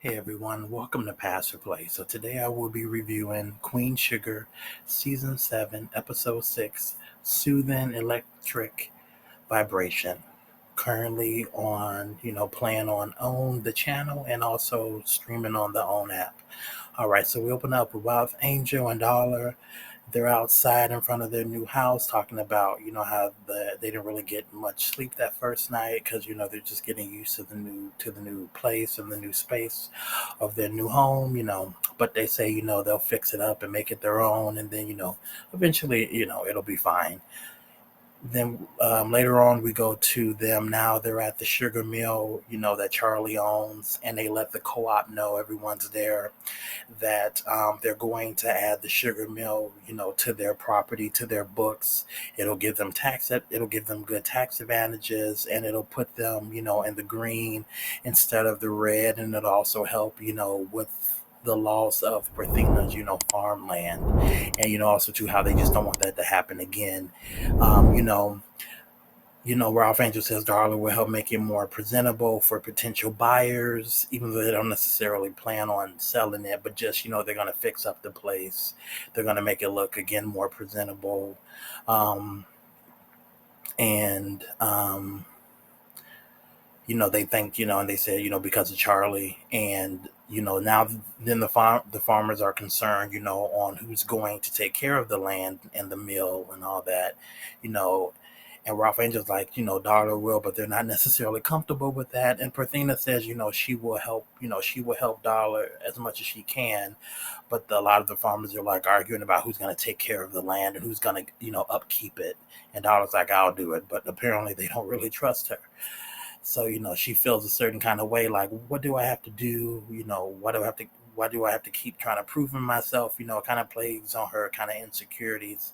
Hey everyone, welcome to Pastor Play. So today I will be reviewing Queen Sugar Season 7, Episode 6, Soothing Electric Vibration. Currently on, playing on OWN the channel and also streaming on the OWN app. Alright, so we open up with Angel and Dollar. They're outside in front of their new house talking about, how they didn't really get much sleep that first night because, they're just getting used to the new place and the new space of their new home, but they say, they'll fix it up and make it their own, and then, eventually, it'll be fine. Then later on, we go to them. Now they're at the sugar mill, that Charlie owns, and they let the co-op know, everyone's there, that they're going to add the sugar mill, to their property, to their books. It'll give them good tax advantages, and it'll put them, in the green instead of the red, and it'll also help, with the loss of Parthena's, farmland, and also too how they just don't want that to happen again. Um, you know, Ralph Angel says Darla will help make it more presentable for potential buyers, even though they don't necessarily plan on selling it, but just, they're going to fix up the place. They're going to make it look, again, more presentable. Um, and, they think, and they said, because of Charlie. And, now then the farmers are concerned, on who's going to take care of the land and the mill and all that, you know, and Ralph Angel's like, Darla will, but they're not necessarily comfortable with that. And Parthena says, she will help Darla as much as she can. But a lot of the farmers are like arguing about who's going to take care of the land and who's going to, upkeep it. And Darla's like, I'll do it. But apparently they don't really trust her. So, she feels a certain kind of way, like, what do I have to do? Why do I have to keep trying to prove myself? It kind of plays on her kind of insecurities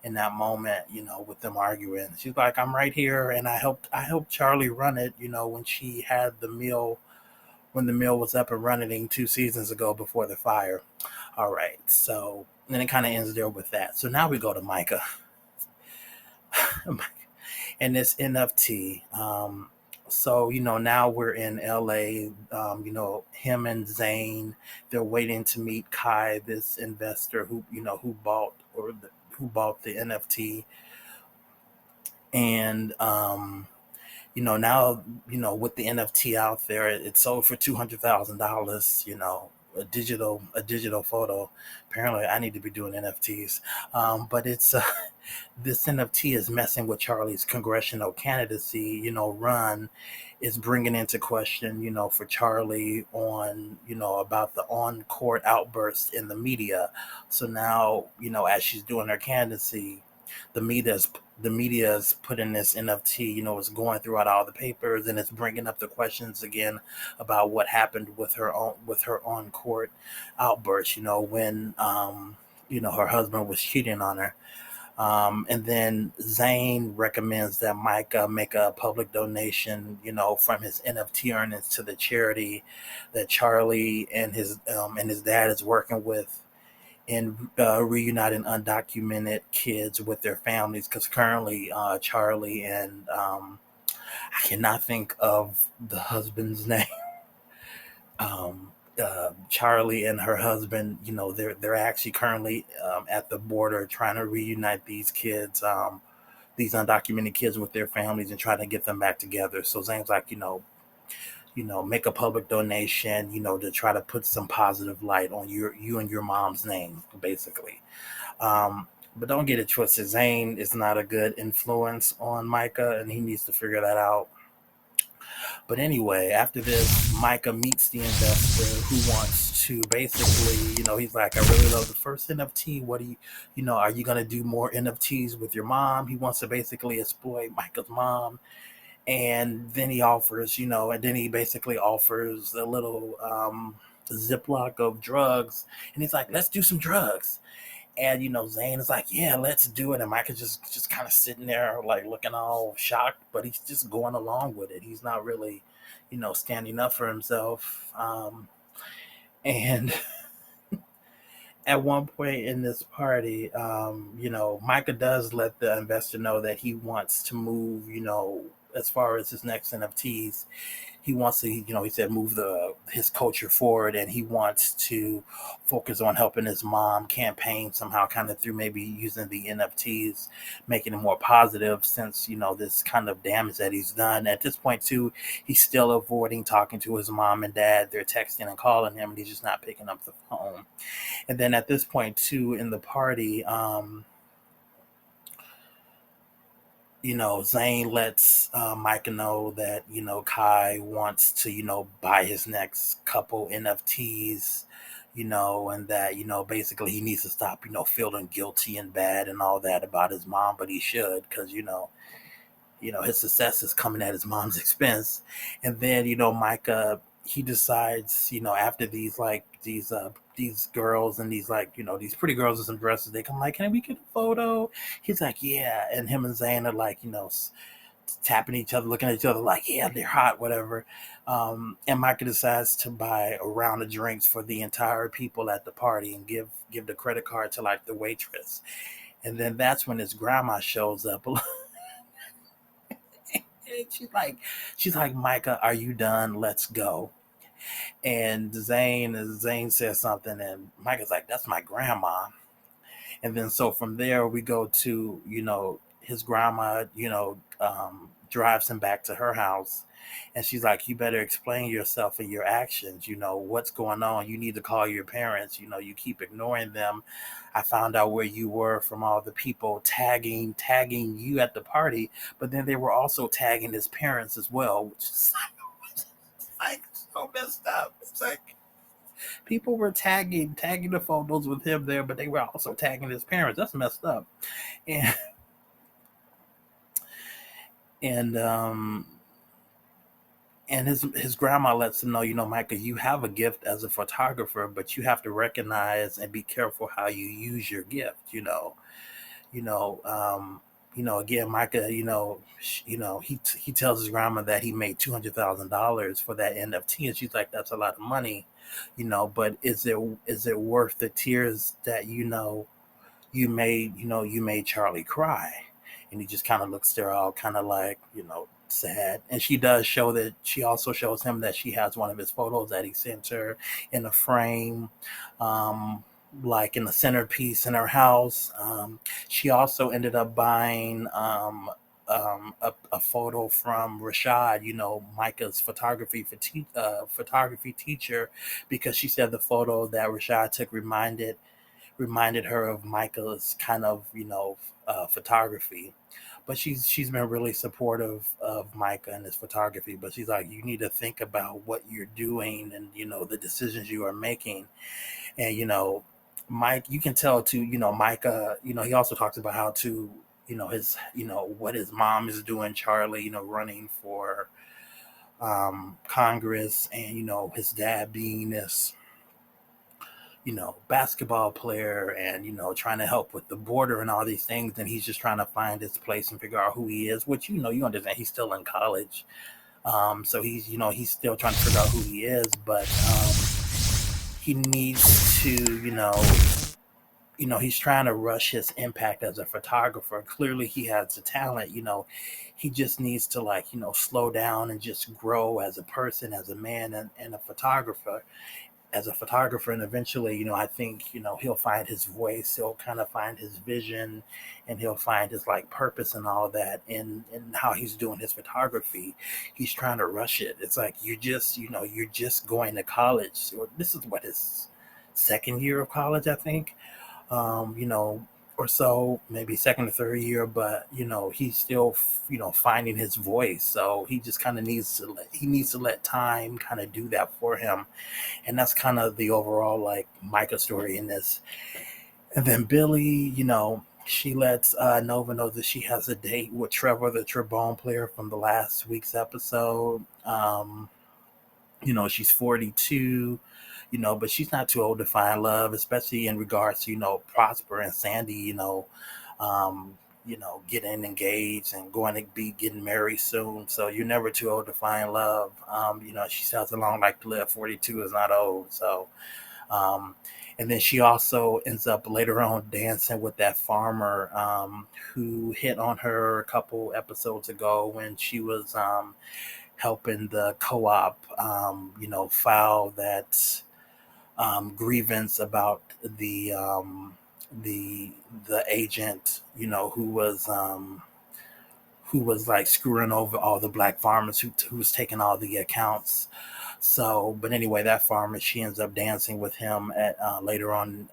in that moment, with them arguing. She's like, I'm right here, and I helped Charlie run it, when she had when the mill was up and running 2 seasons ago before the fire. All right. So then it kind of ends there with that. So now we go to Micah and this NFT. So, now we're in LA. Him and Zane, they're waiting to meet Kai, this investor who bought the NFT. And, now, with the NFT out there, it sold for $200,000, a digital photo. Apparently I need to be doing NFTs. But it's, this NFT is messing with Charlie's congressional candidacy, run. Is bringing into question, for Charlie on, about the on-court outburst in the media. So now, as she's doing her candidacy, the media's the media is putting this NFT, it's going throughout all the papers, and it's bringing up the questions again about what happened with her on court outburst, when her husband was cheating on her. And then Zane recommends that Micah make a public donation, from his NFT earnings to the charity that Charlie and his dad is working with in reuniting undocumented kids with their families. Because currently, Charlie and I cannot think of the husband's name. Charlie and her husband, they're actually currently at the border trying to reunite these kids, these undocumented kids with their families and trying to get them back together. So Zane's like, make a public donation, to try to put some positive light on you and your mom's name, basically. But don't get it twisted. Zane is not a good influence on Micah, and he needs to figure that out. But anyway, after this, Micah meets the investor who wants to basically, he's like, I really love the first NFT. What do are you going to do more NFTs with your mom? He wants to basically exploit Micah's mom. And then he basically offers a little Ziploc of drugs. And he's like, let's do some drugs. And Zane is like, yeah, let's do it. And Micah just kind of sitting there like looking all shocked, but he's just going along with it. He's not really, standing up for himself. And at one point in this party, Micah does let the investor know that he wants to move, as far as his next NFTs. He wants to, he said, move the his culture forward, and he wants to focus on helping his mom campaign somehow, kind of through maybe using the NFTs, making it more positive, since this kind of damage that he's done. At this point too, he's still avoiding talking to his mom and dad. They're texting and calling him, and he's just not picking up the phone. And then at this point too, in the party, Zane lets Micah know that, Kai wants to, buy his next couple NFTs, and that, basically he needs to stop, feeling guilty and bad and all that about his mom, but he should, because, his success is coming at his mom's expense. And then, Micah, he decides, after these girls and these, like, these pretty girls in some dresses, they come like, can we get a photo? He's like, yeah. And him and Zane are like, tapping each other, looking at each other like, yeah, they're hot, whatever. And Micah decides to buy a round of drinks for the entire people at the party and give the credit card to, like, the waitress. And then that's when his grandma shows up. she's like, Micah, are you done? Let's go. And Zane says something, and Micah's like, that's my grandma. And then so from there we go to, his grandma, drives him back to her house. And she's like, you better explain yourself and your actions. What's going on? You need to call your parents. You keep ignoring them. I found out where you were from all the people tagging you at the party, but then they were also tagging his parents as well, which is like so messed up. It's like people were tagging the photos with him there, but they were also tagging his parents. That's messed up. And and and his grandma lets him know, Micah, you have a gift as a photographer, but you have to recognize and be careful how you use your gift. You know, again, Micah, he tells his grandma that he made $200,000 for that NFT, and she's like, that's a lot of money, but is it worth the tears that you made Charlie cry? And he just kind of looks there all kind of like, sad. And she also shows him that she has one of his photos that he sent her in a frame, um, like in the centerpiece in her house. She also ended up buying a photo from Rashad, Micah's photography teacher, because she said the photo that Rashad took reminded her of Michael's kind of, photography. But she's been really supportive of Micah and his photography. But she's like, you need to think about what you're doing and the decisions you are making. And Mike, you can tell too. Micah. He also talks about how to his what his mom is doing. Charlie, running for Congress, and his dad being this basketball player, and trying to help with the border and all these things, and he's just trying to find his place and figure out who he is, which you understand he's still in college. So he's still trying to figure out who he is, but he needs to he's trying to rush his impact as a photographer. Clearly he has the talent. He just needs to, like, slow down and just grow as a person, as a man, and a photographer, and eventually, I think, he'll find his voice, he'll kind of find his vision, and he'll find his, like, purpose and all that in how he's doing his photography. He's trying to rush it. It's like, you're just going to college. So this is what, his second year of college, I think. Or so, maybe second or third year, but he's still finding his voice. So he just kind of needs to let time kind of do that for him. And that's kind of the overall, like, Micah story in this. And then Billy, she lets Nova know that she has a date with Trevor, the trombone player from the last week's episode. She's 42, but she's not too old to find love, especially in regards to, Prosper and Sandy, getting engaged and going to be getting married soon. So you're never too old to find love. She sounds along like to live. 42 is not old. So, um, and then she also ends up later on dancing with that farmer who hit on her a couple episodes ago when she was helping the co-op, file that grievance about the the agent, who was like screwing over all the black farmers who was taking all the accounts. So, but anyway, that farmer, she ends up dancing with him at later on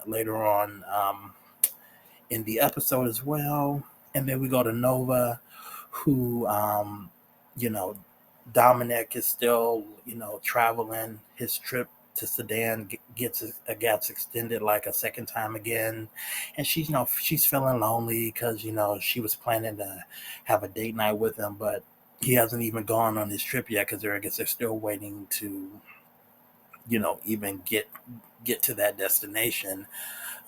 in the episode as well. And then we go to Nova, who, you know, Dominic is still, traveling. His trip to Sudan gets extended like a second time again, and she's feeling lonely because she was planning to have a date night with him, but he hasn't even gone on his trip yet because I guess they're still waiting to even get to that destination.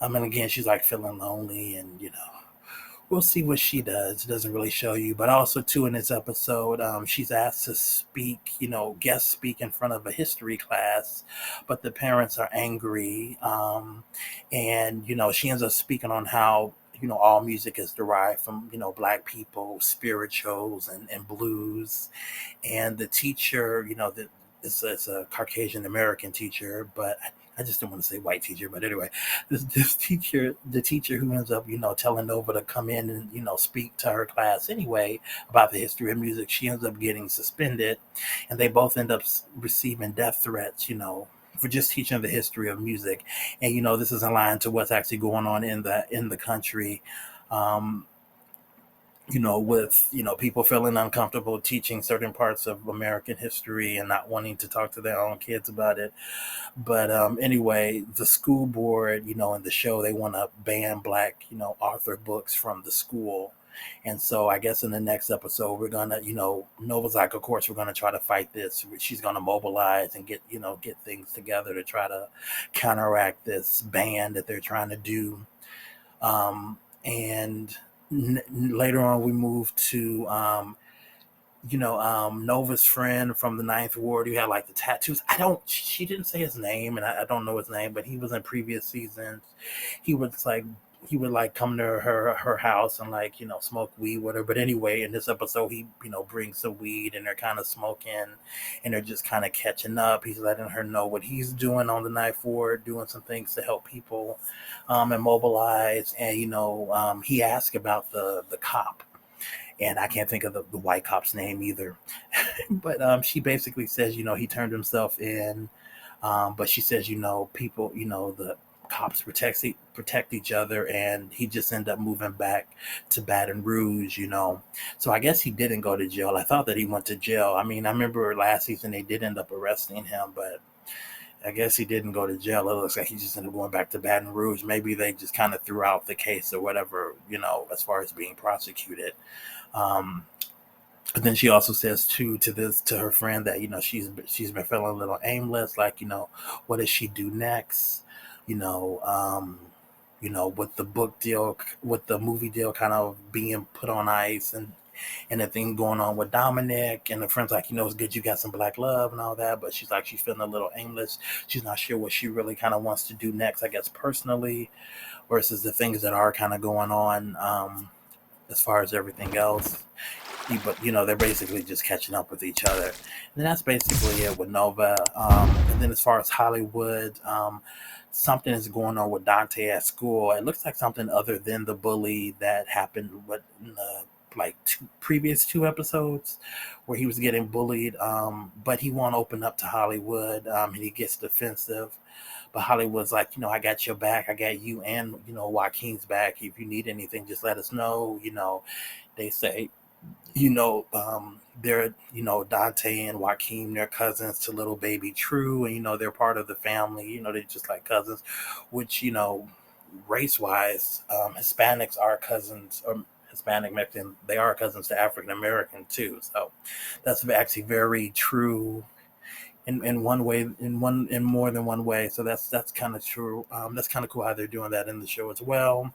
And again, she's like feeling lonely, and we'll see what she does. It doesn't really show you, but also too in this episode, she's asked to speak, guest speak in front of a history class, but the parents are angry, and she ends up speaking on how all music is derived from black people, spirituals, and blues, and the teacher, it's a Caucasian American teacher, but I just didn't want to say white teacher, but anyway, this teacher, the teacher who ends up, telling Nova to come in and, speak to her class anyway about the history of music, she ends up getting suspended, and they both end up receiving death threats, for just teaching the history of music. And, this is in line to what's actually going on in the country. Um, with people feeling uncomfortable teaching certain parts of American history and not wanting to talk to their own kids about it. But anyway, the school board, in the show, they want to ban black, author books from the school. And so I guess in the next episode, we're gonna, Nova's like, of course, we're gonna try to fight this. She's gonna mobilize and get things together to try to counteract this ban that they're trying to do. And later on, we move to Nova's friend from the Ninth Ward who had like the tattoos. She didn't say his name, and I don't know his name, but he was in previous seasons. He was like, he would like come to her house and like, smoke weed with her. But anyway, in this episode, he, brings some weed and they're kind of smoking and they're just kind of catching up. He's letting her know what he's doing on the Ninth Ward, doing some things to help people, and mobilize. And, he asked about the cop, and I can't think of the white cop's name either. But she basically says, he turned himself in. But she says, people, the cops protect each other, and he just ended up moving back to Baton Rouge. So I guess he didn't go to jail. I thought that he went to jail. I mean, I remember last season they did end up arresting him, but I guess he didn't go to jail. It looks like he just ended up going back to Baton Rouge. Maybe they just kind of threw out the case or whatever, as far as being prosecuted. Um, but then she also says too to her friend that she's been feeling a little aimless, like what does she do next? You know, um, with the book deal, with the movie deal kind of being put on ice, and the thing going on with Dominic, and the friends like, it's good you got some black love and all that, but she's like, she's feeling a little aimless. She's not sure what she really kind of wants to do next, I guess, personally, versus the things that are kind of going on, as far as everything else. But they're basically just catching up with each other. And that's basically it with Nova. And then as far as Hollywood, something is going on with Dante at school. It looks like something other than the bully that happened in the like previous two episodes where he was getting bullied. But he won't open up to Hollywood, and he gets defensive. But Hollywood's like, I got your back. I got you and, Joaquin's back. If you need anything, just let us know. They say, they're, Dante and Joaquin, they're cousins to little baby True. And, they're part of the family. They're just like cousins, which, race wise, Hispanics are cousins, or Hispanic Mexican, they are cousins to African American too. So that's actually very true in one way, in more than one way. So that's kind of true. That's kind of cool how they're doing that in the show as well.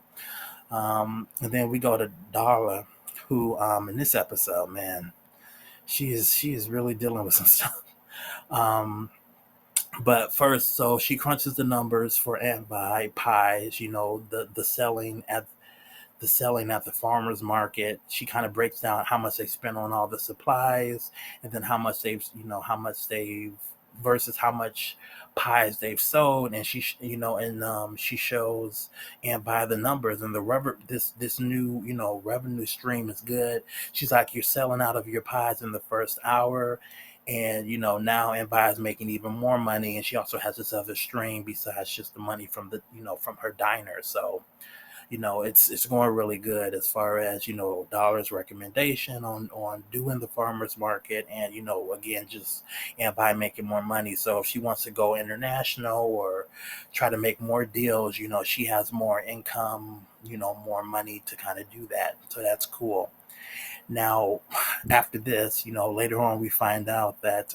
And then we go to Darla, who in this episode, man, she is really dealing with some stuff. Um, but first, so she crunches the numbers for Aunt Vi pies. The selling at the selling at the farmers market. She kind of breaks down how much they spent on all the supplies, and then how much they've versus how much pies they've sold. And she shows and by the numbers and the rubber this new revenue stream is good. She's like, you're selling out of your pies in the first hour, and now Empire is making even more money, and she also has this other stream besides just the money from the from her diner. So it's going really good as far as Dollar's recommendation on doing the farmers market, and again, just and by making more money. So if she wants to go international or try to make more deals, she has more income, more money to kind of do that. So that's cool. Now, after this, later on, we find out that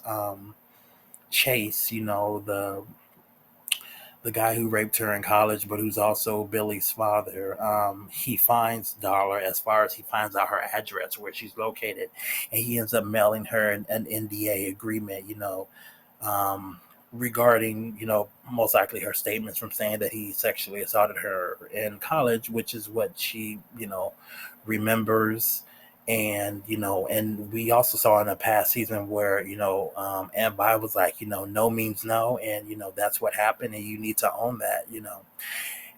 Chase, the guy who raped her in college, but who's also Billy's father, he finds Dollar as far as he finds out her address, where she's located, and he ends up mailing her an NDA agreement, um, regarding, most likely her statements from saying that he sexually assaulted her in college, which is what she, remembers. And and we also saw in a past season where Aunt Vi was like, no means no, and that's what happened, and you need to own that.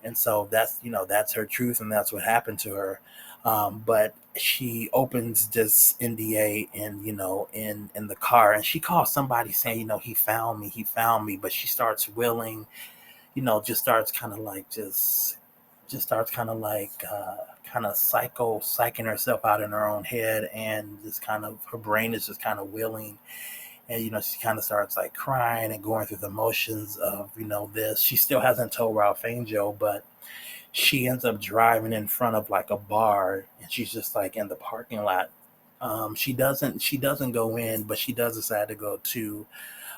And so that's her truth, and that's what happened to her. But she opens this NDA in the car, and she calls somebody saying, he found me, but she starts willing, just starts kind of like just starts kind of like kind of psyching herself out in her own head, and just kind of her brain is just kind of willing. And she kind of starts like crying and going through the motions of this. She still hasn't told Ralph Angel, but she ends up driving in front of like a bar, and she's just like in the parking lot. She doesn't go in, but she does decide to go to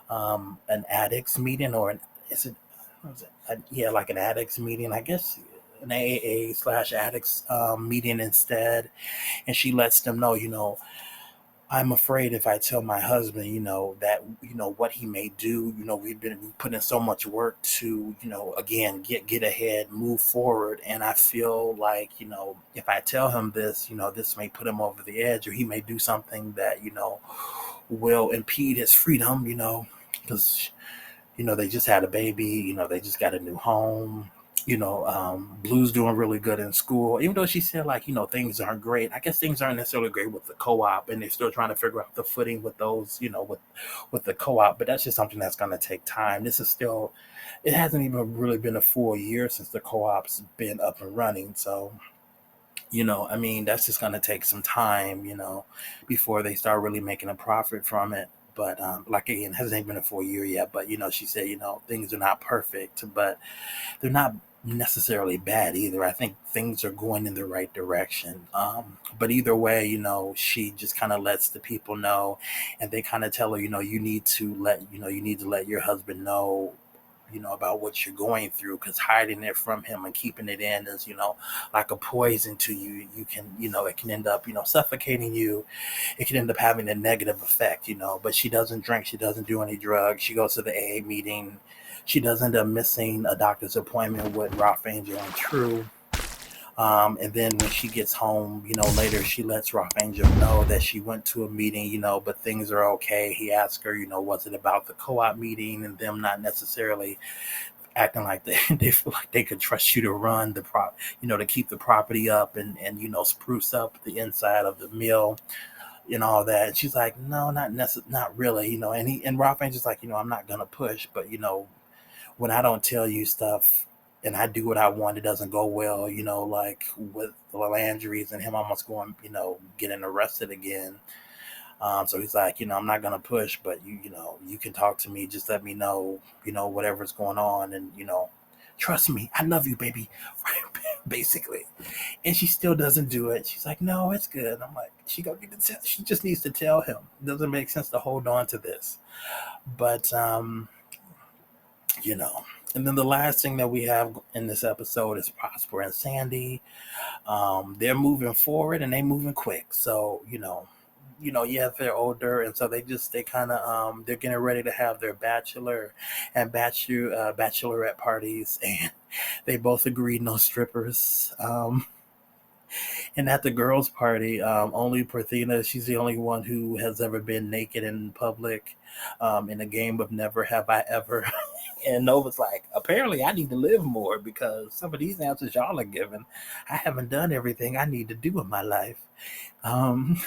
an addicts meeting, or is it, yeah, like an addicts meeting, I guess, an AAA slash addicts meeting instead. And she lets them know, I'm afraid if I tell my husband, that, what he may do, we put in so much work to, again, get ahead, move forward. And I feel like, if I tell him this, this may put him over the edge, or he may do something that, will impede his freedom, because, they just had a baby, they just got a new home. Blue's doing really good in school, even though she said like, things aren't great. I guess things aren't necessarily great with the co-op, and they're still trying to figure out the footing with those, with the co-op. But that's just something that's going to take time. This is still, it hasn't even really been a full year since the co-op's been up and running. So, I mean, that's just going to take some time, before they start really making a profit from it. But like again, it hasn't even been a full year yet. But she said, things are not perfect, but they're not necessarily bad either. I think things are going in the right direction. But either way, she just kind of lets the people know, and they kind of tell her, you need to let your husband know, about what you're going through, because hiding it from him and keeping it in is, like a poison to you. You can, it can end up, suffocating you. It can end up having a negative effect, but she doesn't drink. She doesn't do any drugs. She goes to the AA meeting. She does end up missing a doctor's appointment with Ralph Angel and True. And then when she gets home, later she lets Ralph Angel know that she went to a meeting, but things are okay. He asked her, was it about the co-op meeting and them not necessarily acting like they feel like they could trust you to run the to keep the property up, and spruce up the inside of the mill and all that. And she's like, no, not really, and Ralph Angel's like, I'm not gonna push, but when I don't tell you stuff and I do what I want, it doesn't go well, like with the Landrys and him almost going, getting arrested again. So he's like, I'm not gonna push, but you can talk to me. Just let me know, whatever's going on, and trust me, I love you, baby, basically. And she still doesn't do it. She's like, no, it's good. I'm like, she just needs to tell him. It doesn't make sense to hold on to this, but you know. And then the last thing that we have in this episode is Prosper and Sandy. They're moving forward and they moving quick. So, yeah, they're older, and so they kind of they're getting ready to have their bachelorette parties, and they both agreed no strippers. And at the girls' party, only Parthena, she's the only one who has ever been naked in public in a game of Never Have I Ever. And Nova's like, apparently I need to live more because some of these answers y'all are giving, I haven't done everything I need to do in my life. Um,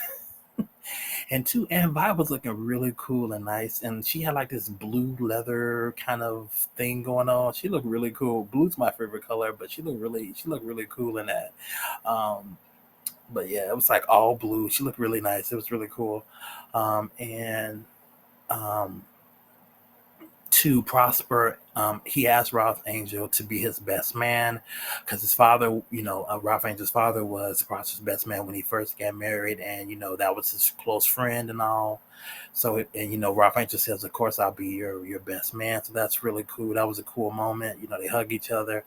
and two, Anne Vi was looking really cool and nice, and she had like this blue leather kind of thing going on. She looked really cool. Blue's my favorite color, but she looked really cool in that. Um, but yeah, it was like all blue. She looked really nice. It was really cool. And um, to Prosper, he asked Ralph Angel to be his best man because his father, Ralph Angel's father was Prosper's best man when he first got married, and that was his close friend and all. So, and Ralph Angel says, "Of course, I'll be your best man." So that's really cool. That was a cool moment. They hug each other.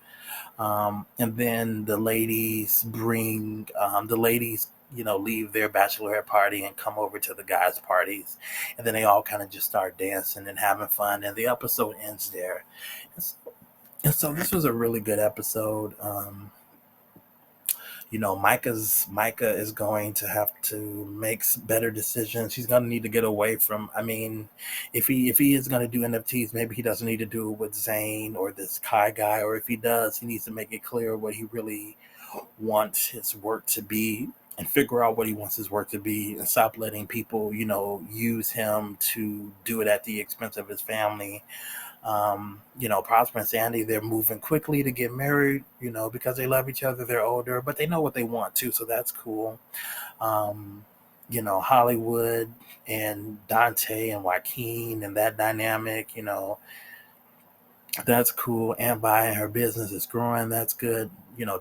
And then the ladies, leave their bachelorette party and come over to the guys' parties. And then they all kind of just start dancing and having fun. And the episode ends there. And so this was a really good episode. Micah is going to have to make better decisions. He's going to need to get away from. I mean, if he is going to do NFTs, maybe he doesn't need to do it with Zane or this Kai guy. Or if he does, he needs to make it clear what he really wants his work to be, and figure out what he wants his work to be, and stop letting people, use him to do it at the expense of his family. Prosper and Sandy, they're moving quickly to get married, because they love each other. They're older, but they know what they want too, so that's cool. Um, Hollywood and Dante and Joaquin and that dynamic, that's cool. Aunt Vi and her business is growing. That's good.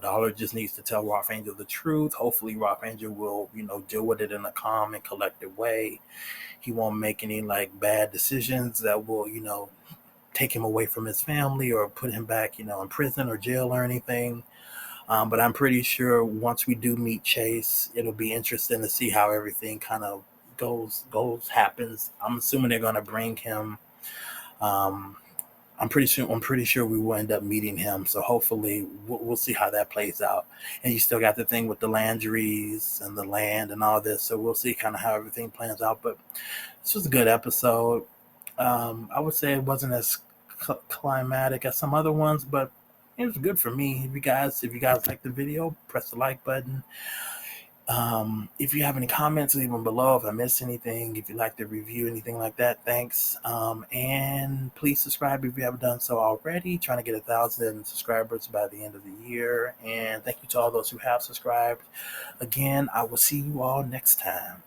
Dollar just needs to tell Ralph Angel the truth. Hopefully, Ralph Angel will, deal with it in a calm and collected way. He won't make any like bad decisions that will, take him away from his family or put him back, in prison or jail or anything. But I'm pretty sure once we do meet Chase, it'll be interesting to see how everything kind of happens. I'm assuming they're going to bring him. Um, I'm pretty sure we will end up meeting him. So hopefully we'll see how that plays out. And you still got the thing with the Landrys and the land and all this. So we'll see kind of how everything plans out. But this was a good episode. I would say it wasn't as climatic as some other ones, but it was good for me. If you guys like the video, press the like button. If you have any comments, leave them below. If I missed anything, if you like the review, anything like that, thanks. And please subscribe if you haven't done so already. Trying to get 1,000 subscribers by the end of the year. And thank you to all those who have subscribed. Again, I will see you all next time.